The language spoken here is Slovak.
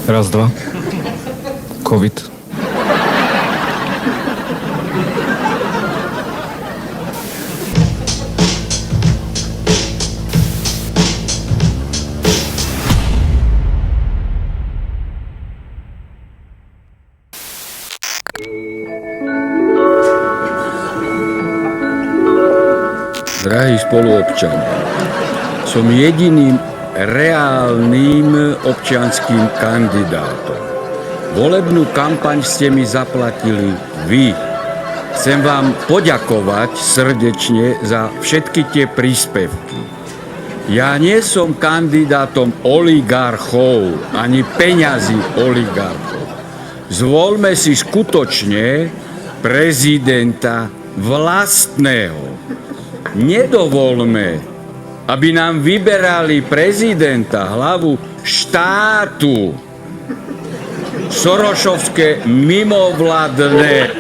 Raz, dva. COVID. Drahí spoluobčania, som jediným reálnym občianskym kandidátom. Volebnú kampaň ste mi zaplatili vy. Chcem vám poďakovať srdečne za všetky tie príspevky. Ja nie som kandidátom oligarchov, ani peňazí oligarchov. Zvolme si skutočne prezidenta vlastného. Nedovolme, aby nám vyberali prezidenta, hlavu štátu. Sorošovské mimovládne